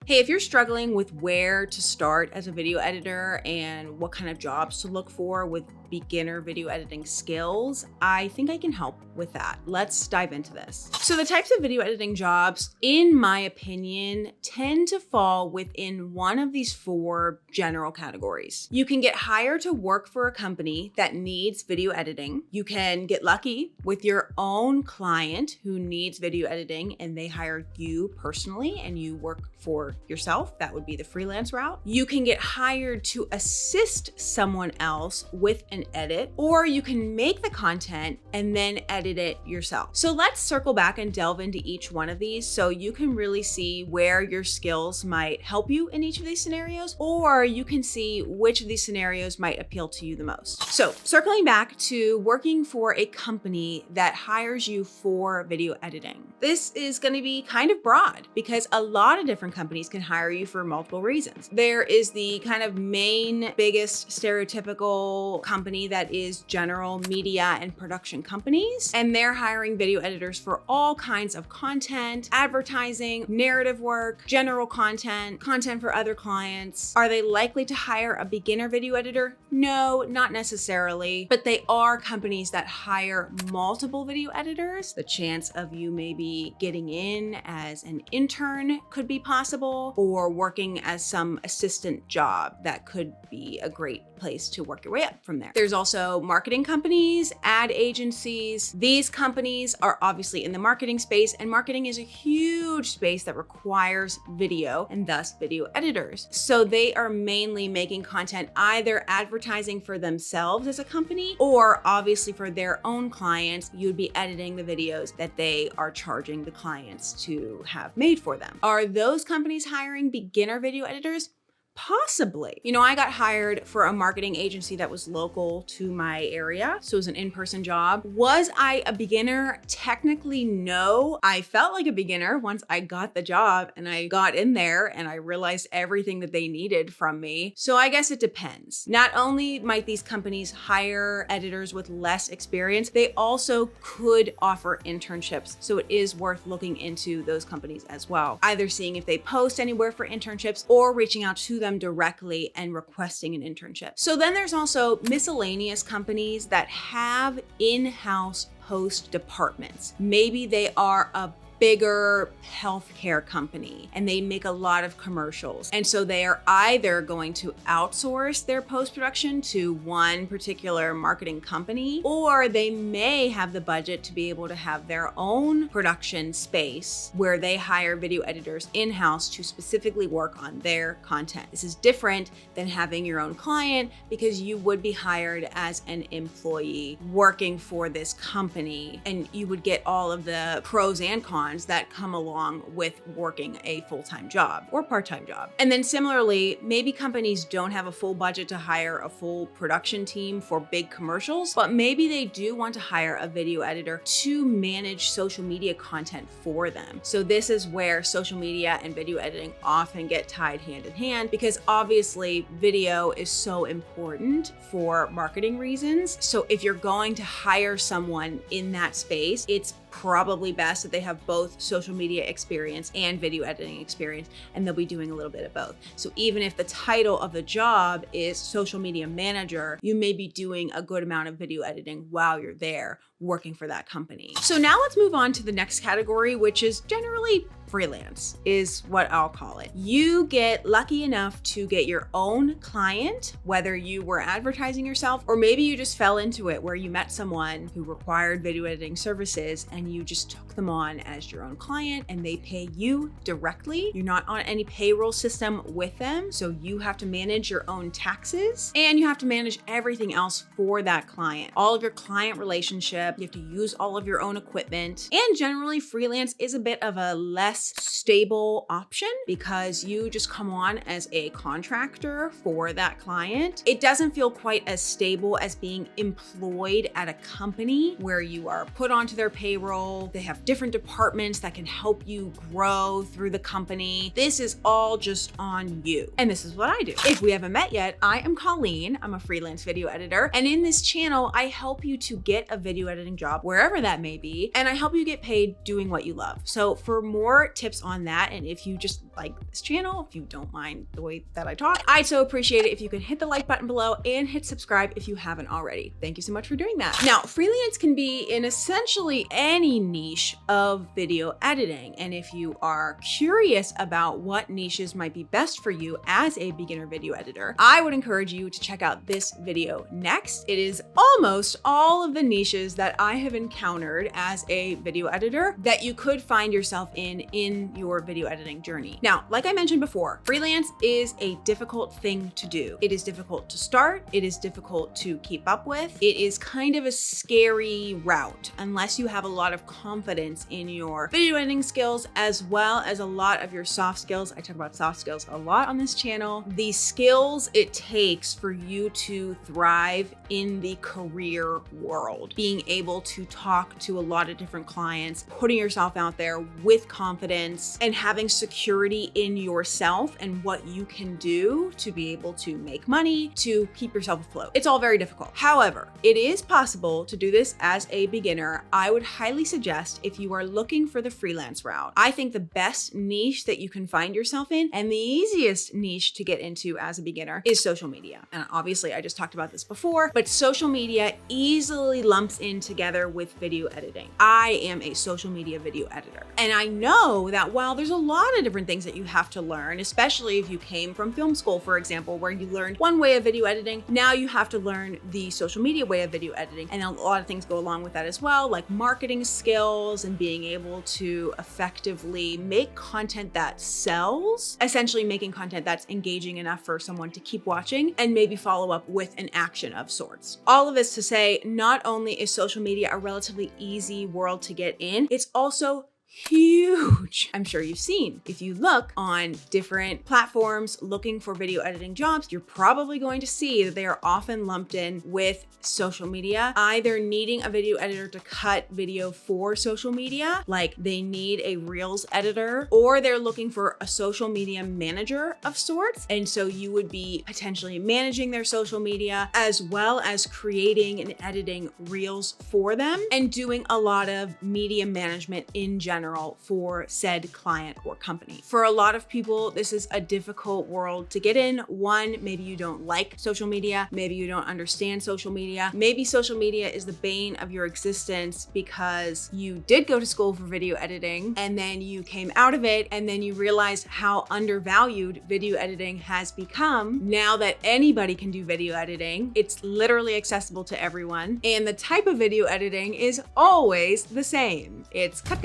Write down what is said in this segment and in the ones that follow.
Hey, if you're struggling with where to start as a video editor and what kind of jobs to look for with beginner video editing skills, I think I can help with that. Let's dive into this. So the types of video editing jobs, in my opinion, tend to fall within one of these four general categories. You can get hired to work for a company that needs video editing. You can get lucky with your own client who needs video editing and they hire you personally and you work for yourself. That would be the freelance route. You can get hired to assist someone else with an edit, or you can make the content and then edit it yourself. So let's circle back and delve into each one of these so you can really see where your skills might help you in each of these scenarios, or you can see which of these scenarios might appeal to you the most. So circling back to working for a company that hires you for video editing. This is going to be kind of broad because a lot of different companies can hire you for multiple reasons. There is the kind of main, biggest stereotypical company that is general media and production companies, and they're hiring video editors for all kinds of content, advertising, narrative work, general content for other clients. Are they likely to hire a beginner video editor? No, not necessarily, but they are companies that hire multiple video editors. The chance of you maybe getting in as an intern could be possible, or working as some assistant job that could be a great place to work your way up from there. There's also marketing companies, ad agencies. These companies are obviously in the marketing space, and marketing is a huge space that requires video and thus video editors. So they are mainly making content, either advertising for themselves as a company, or obviously for their own clients, you'd be editing the videos that they are charging the clients to have made for them. Are those companies hiring beginner video editors? Possibly. You know, I got hired for a marketing agency that was local to my area. So it was an in-person job. Was I a beginner? Technically, no. I felt like a beginner once I got the job and I got in there and I realized everything that they needed from me. So I guess it depends. Not only might these companies hire editors with less experience, they also could offer internships. So it is worth looking into those companies as well. Either seeing if they post anywhere for internships or reaching out to them directly and requesting an internship. So then there's also miscellaneous companies that have in-house post departments. Maybe they are a bigger healthcare company and they make a lot of commercials. And so they are either going to outsource their post-production to one particular marketing company, or they may have the budget to be able to have their own production space where they hire video editors in-house to specifically work on their content. This is different than having your own client because you would be hired as an employee working for this company, and you would get all of the pros and cons that come along with working a full-time job or part-time job. And then similarly, maybe companies don't have a full budget to hire a full production team for big commercials, but maybe they do want to hire a video editor to manage social media content for them. So this is where social media and video editing often get tied hand in hand, because obviously video is so important for marketing reasons. So if you're going to hire someone in that space, it's probably best that they have both social media experience and video editing experience, and they'll be doing a little bit of both. So even if the title of the job is social media manager, you may be doing a good amount of video editing while you're there working for that company. So now let's move on to the next category, which is generally freelance, is what I'll call it. You get lucky enough to get your own client, whether you were advertising yourself, or maybe you just fell into it where you met someone who required video editing services and you just took them on as your own client and they pay you directly. You're not on any payroll system with them, so you have to manage your own taxes and you have to manage everything else for that client. All of your client relationship, you have to use all of your own equipment, and generally freelance is a bit of a less stable option because you just come on as a contractor for that client. It doesn't feel quite as stable as being employed at a company where you are put onto their payroll. They have different departments that can help you grow through the company. This is all just on you. And this is what I do. If we haven't met yet, I am Colleen. I'm a freelance video editor. And in this channel, I help you to get a video editing job, wherever that may be. And I help you get paid doing what you love. So for more tips on that, and if you just like this channel, if you don't mind the way that I talk. I'd so appreciate it if you could hit the like button below and hit subscribe if you haven't already. Thank you so much for doing that. Now, freelance can be in essentially any niche of video editing. And if you are curious about what niches might be best for you as a beginner video editor, I would encourage you to check out this video next. It is almost all of the niches that I have encountered as a video editor that you could find yourself in your video editing journey. Now, like I mentioned before, freelance is a difficult thing to do. It is difficult to start. It is difficult to keep up with. It is kind of a scary route unless you have a lot of confidence in your video editing skills as well as a lot of your soft skills. I talk about soft skills a lot on this channel. The skills it takes for you to thrive in the career world, being able to talk to a lot of different clients, putting yourself out there with confidence and having security in yourself and what you can do to be able to make money, to keep yourself afloat. It's all very difficult. However, it is possible to do this as a beginner. I would highly suggest if you are looking for the freelance route, I think the best niche that you can find yourself in and the easiest niche to get into as a beginner is social media. And obviously I just talked about this before, but social media easily lumps in together with video editing. I am a social media video editor. And I know that while there's a lot of different things that you have to learn, especially if you came from film school, for example, where you learned one way of video editing, now you have to learn the social media way of video editing. And a lot of things go along with that as well, like marketing skills and being able to effectively make content that sells, essentially making content that's engaging enough for someone to keep watching and maybe follow up with an action of sorts. All of this to say, not only is social media a relatively easy world to get in, it's also huge. I'm sure you've seen. If you look on different platforms looking for video editing jobs, you're probably going to see that they are often lumped in with social media, either needing a video editor to cut video for social media, like they need a Reels editor, or they're looking for a social media manager of sorts. And so you would be potentially managing their social media as well as creating and editing Reels for them and doing a lot of media management in general for said client or company. For a lot of people, this is a difficult world to get in. One, maybe you don't like social media. Maybe you don't understand social media. Maybe social media is the bane of your existence because you did go to school for video editing and then you came out of it and then you realized how undervalued video editing has become. Now that anybody can do video editing, it's literally accessible to everyone. And the type of video editing is always the same. It's cut,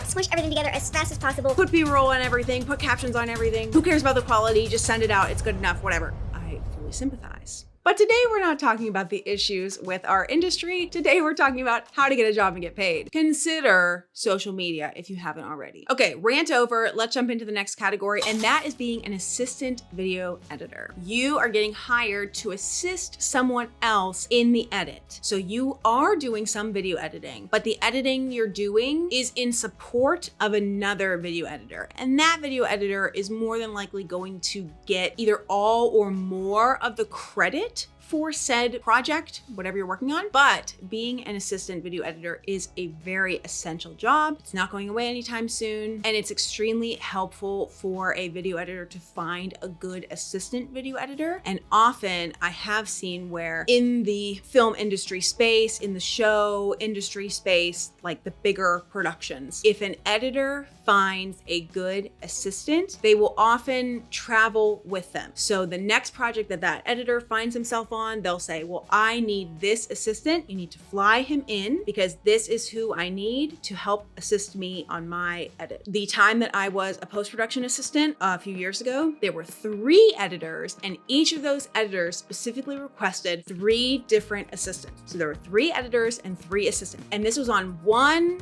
squish everything together as fast as possible. Put B-roll on everything, put captions on everything. Who cares about the quality? Just send it out. It's good enough, whatever. I fully sympathize. But today we're not talking about the issues with our industry. Today we're talking about how to get a job and get paid. Consider social media if you haven't already. Okay, rant over. Let's jump into the next category, and that is being an assistant video editor. You are getting hired to assist someone else in the edit. So you are doing some video editing, but the editing you're doing is in support of another video editor. And that video editor is more than likely going to get either all or more of the credit for said project, whatever you're working on. But being an assistant video editor is a very essential job. It's not going away anytime soon. And it's extremely helpful for a video editor to find a good assistant video editor. And often I have seen where in the film industry space, in the show industry space, like the bigger productions, if an editor finds a good assistant, they will often travel with them. So the next project that that editor finds himself on, they'll say, well, I need this assistant. You need to fly him in because this is who I need to help assist me on my edit. The time that I was a post-production assistant a few years ago, there were 3 editors and each of those editors specifically requested 3 different assistants. So there were 3 editors and 3 assistants. And this was on one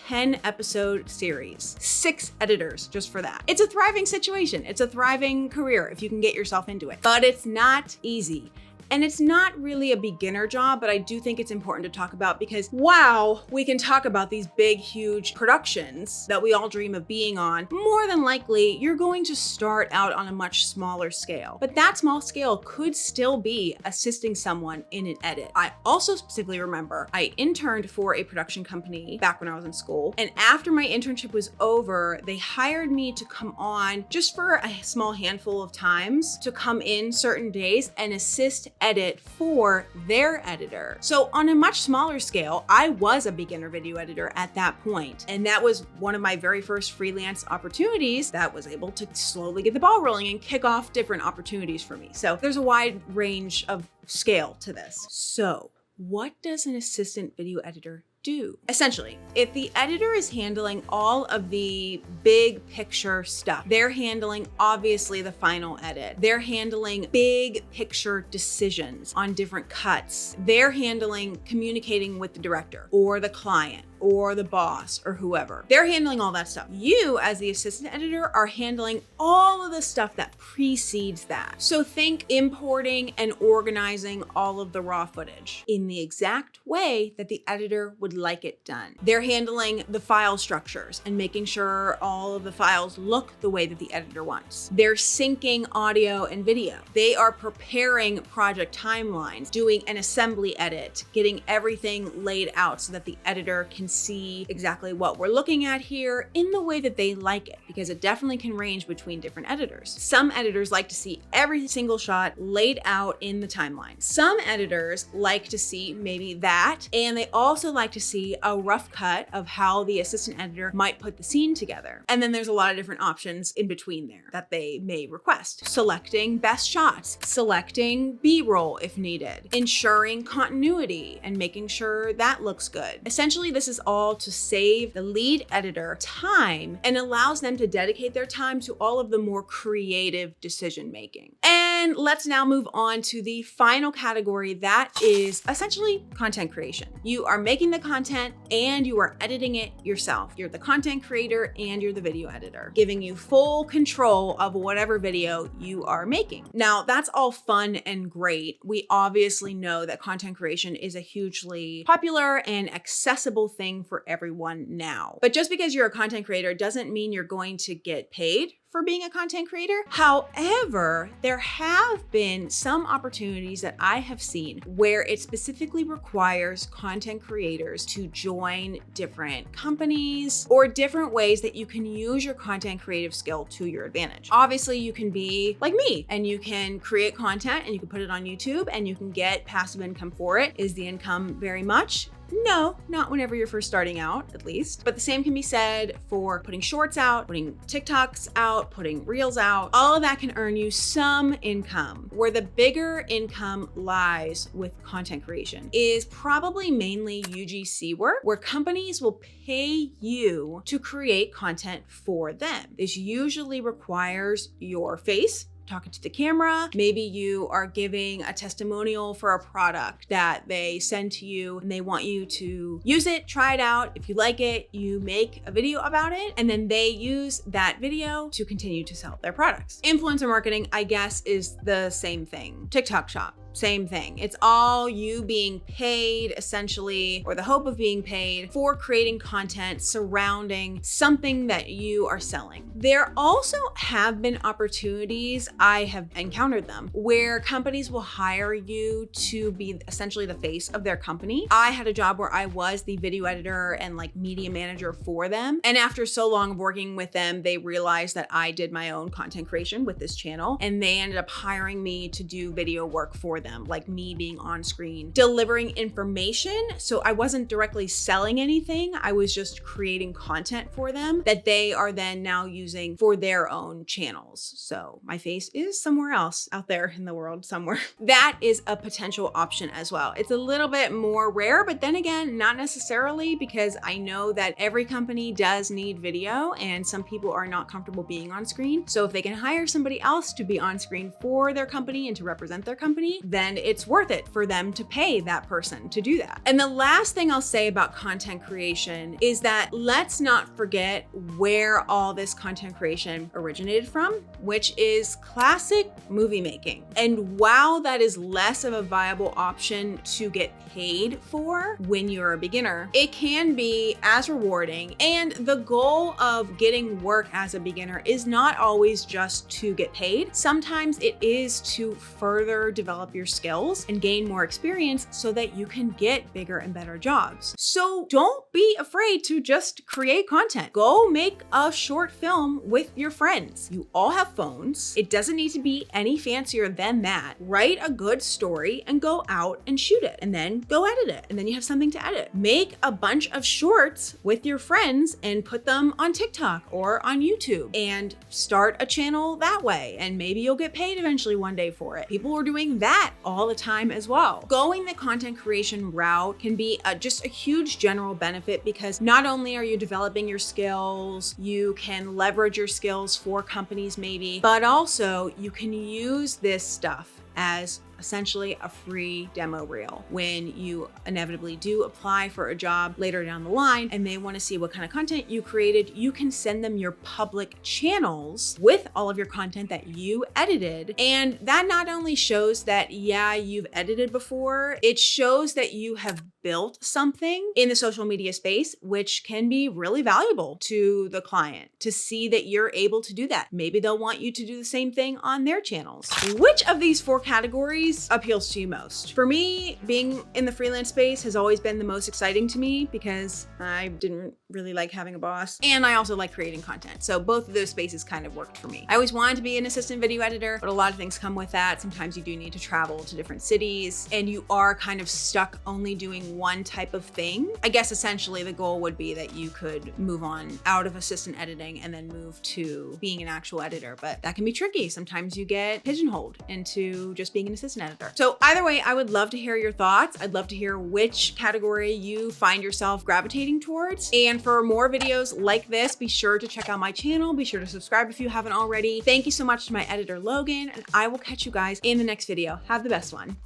10 episode series, 6 editors just for that. It's a thriving situation. It's a thriving career if you can get yourself into it, but it's not easy. And it's not really a beginner job, but I do think it's important to talk about because wow, we can talk about these big, huge productions that we all dream of being on. More than likely, you're going to start out on a much smaller scale, but that small scale could still be assisting someone in an edit. I also specifically remember I interned for a production company back when I was in school. And after my internship was over, they hired me to come on just for a small handful of times to come in certain days and assist edit for their editor. So on a much smaller scale, I was a beginner video editor at that point. And that was one of my very first freelance opportunities that was able to slowly get the ball rolling and kick off different opportunities for me. So there's a wide range of scale to this. So what does an assistant video editor do? Essentially, if the editor is handling all of the big picture stuff, they're handling obviously the final edit, they're handling big picture decisions on different cuts, they're handling communicating with the director or the client or the boss or whoever. They're handling all that stuff. You as the assistant editor are handling all of the stuff that precedes that. So think importing and organizing all of the raw footage in the exact way that the editor would like it done. They're handling the file structures and making sure all of the files look the way that the editor wants. They're syncing audio and video. They are preparing project timelines, doing an assembly edit, getting everything laid out so that the editor can see exactly what we're looking at here in the way that they like it, because it definitely can range between different editors. Some editors like to see every single shot laid out in the timeline. Some editors like to see maybe that, and they also like to see a rough cut of how the assistant editor might put the scene together. And then there's a lot of different options in between there that they may request. Selecting best shots, selecting B-roll if needed, ensuring continuity and making sure that looks good. Essentially, this is all to save the lead editor time and allows them to dedicate their time to all of the more creative decision making. And let's now move on to the final category, that is essentially content creation. You are making the content and you are editing it yourself. You're the content creator and you're the video editor, giving you full control of whatever video you are making. Now, that's all fun and great. We obviously know that content creation is a hugely popular and accessible thing for everyone now. But just because you're a content creator doesn't mean you're going to get paid for being a content creator. However, there have been some opportunities that I have seen where it specifically requires content creators to join different companies or different ways that you can use your content creative skill to your advantage. Obviously, you can be like me and you can create content and you can put it on YouTube and you can get passive income for it. Is the income very much? No, not whenever you're first starting out, at least. But the same can be said for putting shorts out, putting TikToks out, putting reels out. All of that can earn you some income. Where the bigger income lies with content creation is probably mainly UGC work, where companies will pay you to create content for them. This usually requires your face, talking to the camera. Maybe you are giving a testimonial for a product that they send to you and they want you to use it, try it out. If you like it, you make a video about it, and then they use that video to continue to sell their products. Influencer marketing, I guess, is the same thing. TikTok shop, same thing. It's all you being paid essentially, or the hope of being paid for creating content surrounding something that you are selling. There also have been opportunities, I have encountered them, where companies will hire you to be essentially the face of their company. I had a job where I was the video editor and like media manager for them. And after so long of working with them, they realized that I did my own content creation with this channel, and they ended up hiring me to do video work for them, like me being on screen, delivering information. So I wasn't directly selling anything. I was just creating content for them that they are then now using for their own channels. So my face is somewhere else out there in the world somewhere. That is a potential option as well. It's a little bit more rare, but then again, not necessarily, because I know that every company does need video and some people are not comfortable being on screen. So if they can hire somebody else to be on screen for their company and to represent their company, then it's worth it for them to pay that person to do that. And the last thing I'll say about content creation is that let's not forget where all this content creation originated from, which is classic movie making. And while that is less of a viable option to get paid for when you're a beginner, it can be as rewarding. And the goal of getting work as a beginner is not always just to get paid. Sometimes it is to further develop your skills and gain more experience so that you can get bigger and better jobs. So don't be afraid to just create content. Go make a short film with your friends. You all have phones. It doesn't need to be any fancier than that. Write a good story and go out and shoot it, and then go edit it. And then you have something to edit. Make a bunch of shorts with your friends and put them on TikTok or on YouTube and start a channel that way. And maybe you'll get paid eventually one day for it. People are doing that all the time as well. Going the content creation route can be just a huge general benefit because not only are you developing your skills, you can leverage your skills for companies maybe, but also you can use this stuff as essentially a free demo reel. When you inevitably do apply for a job later down the line and they want to see what kind of content you created, you can send them your public channels with all of your content that you edited. And that not only shows that, yeah, you've edited before, it shows that you have built something in the social media space, which can be really valuable to the client to see that you're able to do that. Maybe they'll want you to do the same thing on their channels. Which of these 4 categories appeals to you most? For me, being in the freelance space has always been the most exciting to me because I didn't really like having a boss, and I also like creating content. So both of those spaces kind of worked for me. I always wanted to be an assistant video editor, but a lot of things come with that. Sometimes you do need to travel to different cities and you are kind of stuck only doing one type of thing. I guess essentially the goal would be that you could move on out of assistant editing and then move to being an actual editor, but that can be tricky. Sometimes you get pigeonholed into just being an assistant editor. So either way, I would love to hear your thoughts. I'd love to hear which category you find yourself gravitating towards. And for more videos like this, be sure to check out my channel. Be sure to subscribe if you haven't already. Thank you so much to my editor, Logan, and I will catch you guys in the next video. Have the best one.